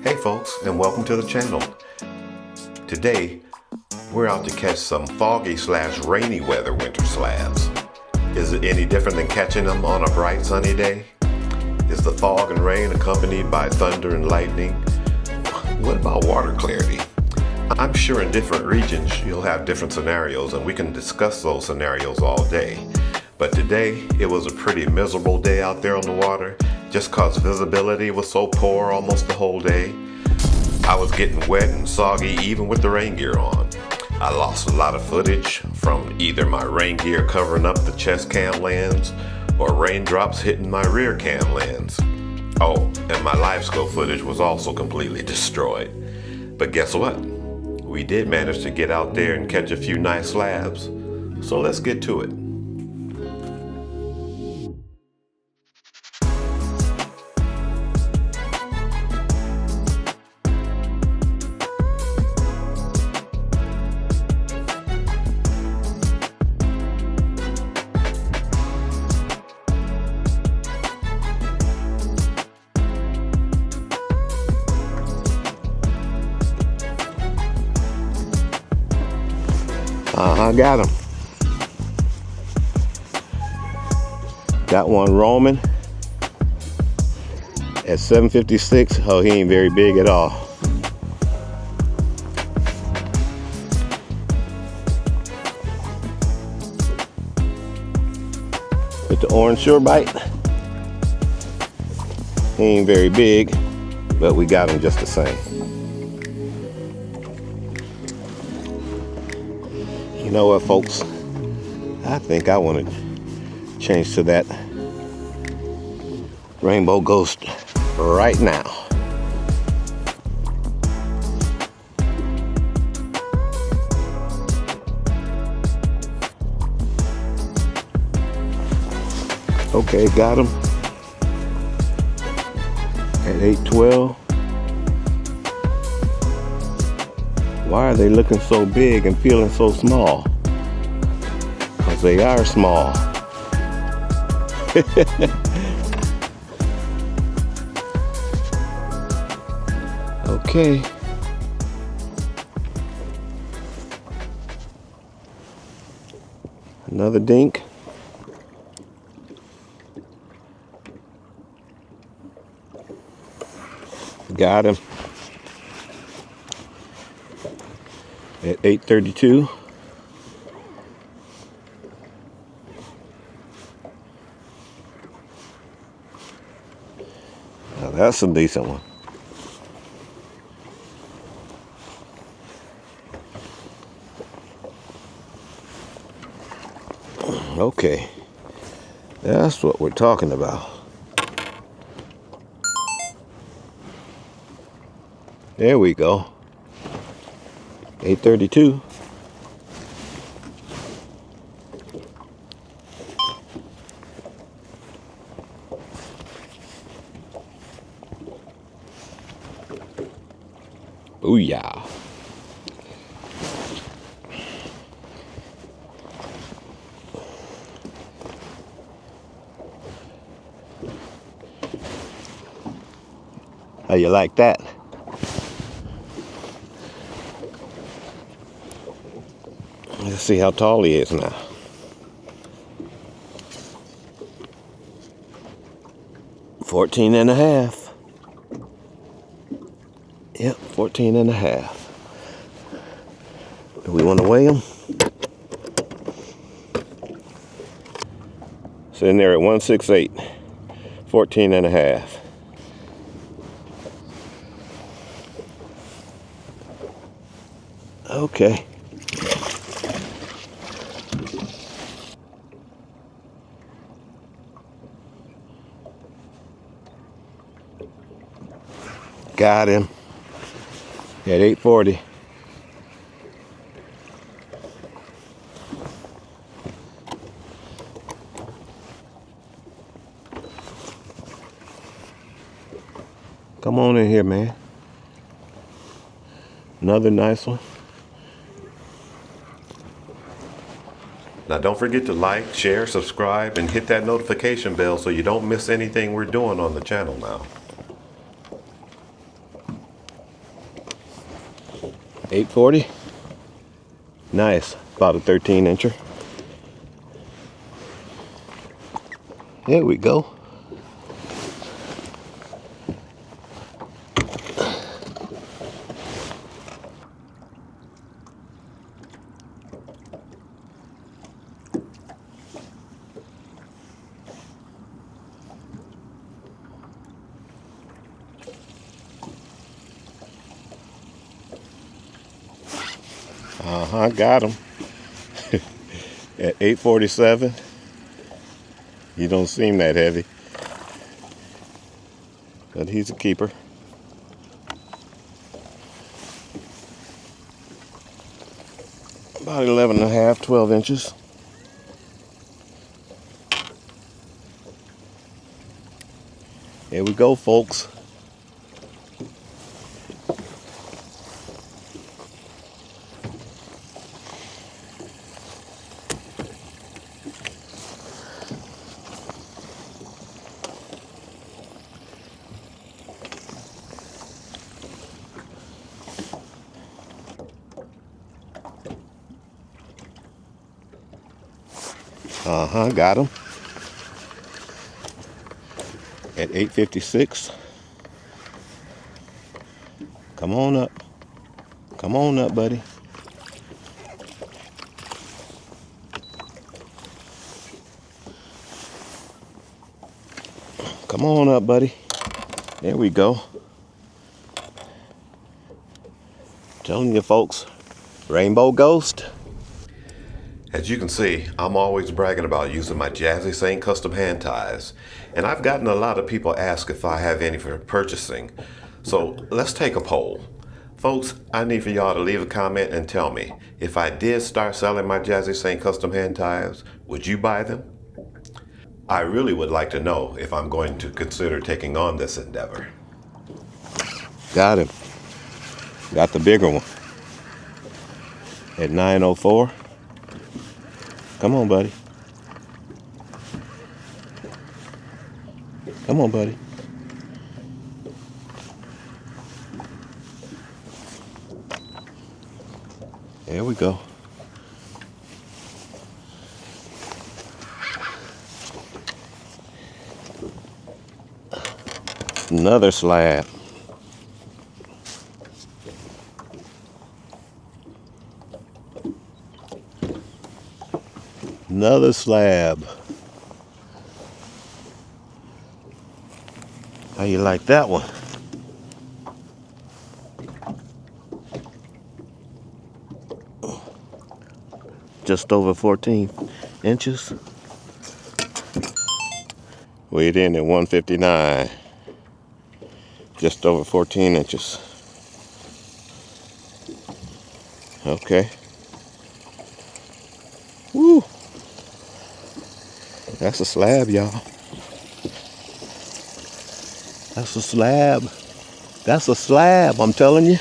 Hey folks, and welcome to the channel. Today, we're out to catch some foggy/rainy weather winter slabs. Is it any different than catching them on a bright sunny day? Is the fog and rain accompanied by thunder and lightning? What about water clarity? I'm sure in different regions you'll have different scenarios, and we can discuss those scenarios all day. But today, it was a pretty miserable day out there on the water, just cause visibility was so poor almost the whole day. I was getting wet and soggy even with the rain gear on. I lost a lot of footage from either my rain gear covering up the chest cam lens or raindrops hitting my rear cam lens. Oh, and my live scope footage was also completely destroyed. But guess what? We did manage to get out there and catch a few nice slabs. So let's get to it. I got him. Got one roaming at 756. Oh, he ain't very big at all. With the orange shore bite. He ain't very big, but we got him just the same. You know what, folks? I think I want to change to that rainbow ghost right now. Okay, got him at 812. Why are they looking so big and feeling so small? Because they are small. Okay. Another dink. Got him at 832. Now that's a decent one. Okay, that's what we're talking about. There we go. 832. Booyah. How you like that? Let's see how tall he is now. $14 and a half. Yep, 14 and a half. Do we want to weigh him? Sitting there at 168. 14 and a half. Okay. Got him at 840. Come on in here, man. Another nice one. Now don't forget to like, share, subscribe, and hit that notification bell so you don't miss anything we're doing on the channel now. 840. Nice, about a 13-incher. There we go. Got him. At 847. He don't seem that heavy, but he's a keeper. About 11 and a half, 12 inches. Here we go, folks. Got him. At 856. Come on up. Come on up, buddy. Come on up, buddy. There we go. Telling you folks, Rainbow Ghost. As you can see, I'm always bragging about using my Jazzy Saint custom hand ties, and I've gotten a lot of people ask if I have any for purchasing. So let's take a poll. Folks, I need for y'all to leave a comment and tell me, if I did start selling my Jazzy Saint custom hand ties, would you buy them? I really would like to know if I'm going to consider taking on this endeavor. Got him. Got the bigger one. At 904. Come on, buddy. Come on, buddy. There we go. Another slab. Another slab. How you like that one? Just over 14 inches. Weighed in at 159. Just over 14 inches. Okay. Woo! That's a slab, y'all. That's a slab. That's a slab, I'm telling you.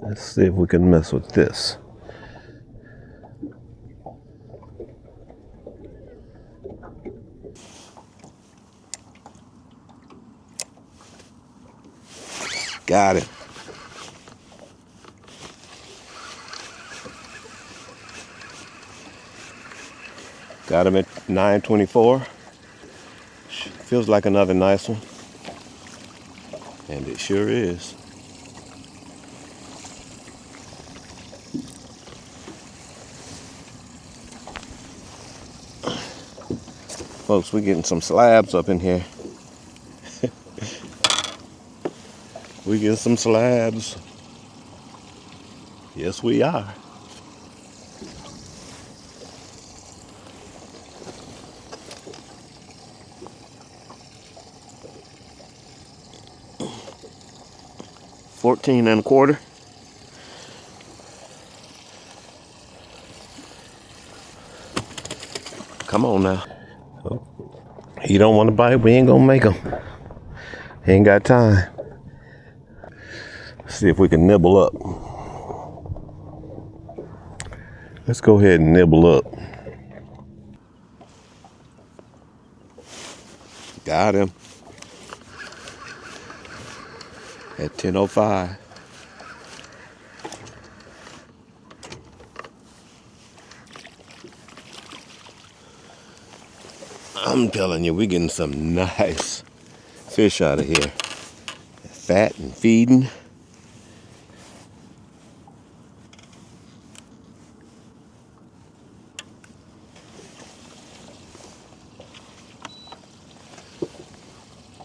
Let's see if we can mess with this. Got it. Got him at 924. Feels like another nice one. And it sure is. Folks, we're getting some slabs up in here. We get some slabs. Yes, we are. $14.25. Come on now. Oh, he don't want to bite. We ain't gonna make him. He ain't got time. See if we can nibble up. Let's go ahead and nibble up. Got him. at 10:05. I'm telling you, we're getting some nice fish out of here. Fat and feeding.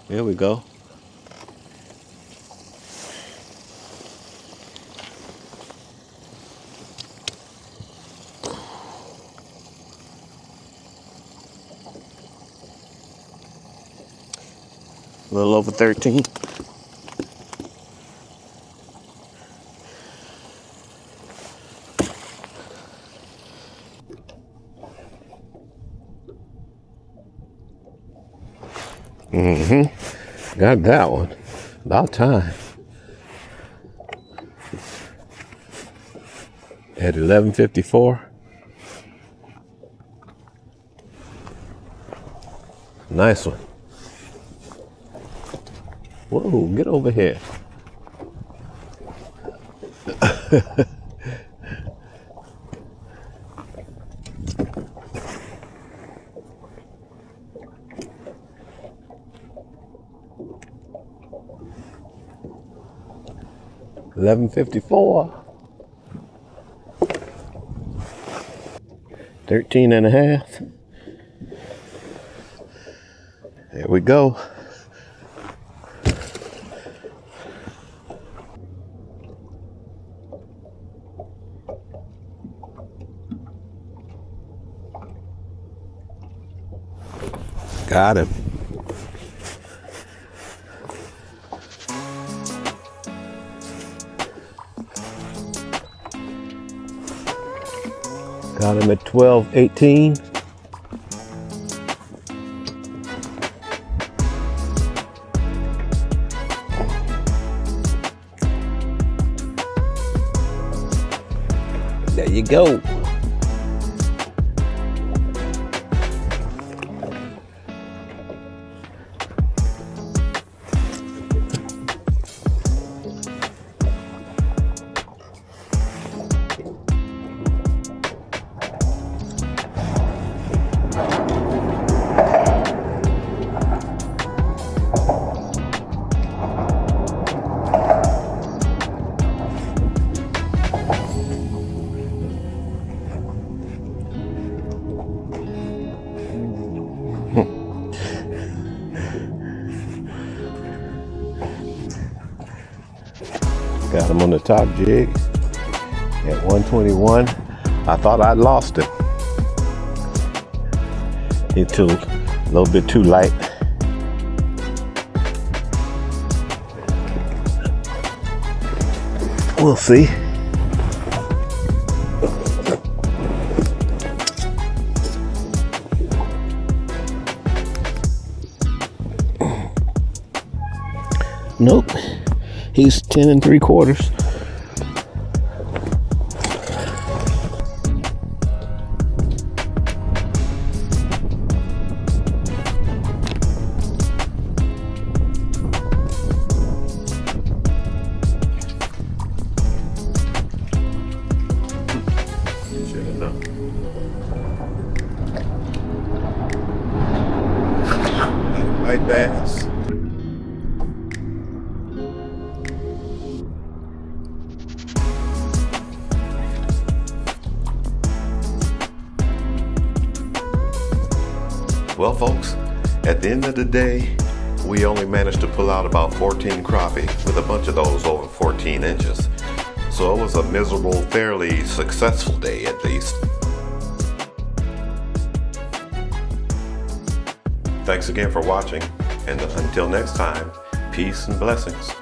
There we go. A little over 13. Got that one. About time. At 11:54. Nice one. Whoa, get over here. $11.54. 13.5. There we go. Got him. Got him at 12.18. There you go. Got him on the top jig at 121. I thought I'd lost him. He's a little bit too light. We'll see. Nope. He's 10 3/4. White bass. Well, folks, at the end of the day, we only managed to pull out about 14 crappie, with a bunch of those over 14 inches. So it was a miserable, fairly successful day at least. Thanks again for watching, and until next time, peace and blessings.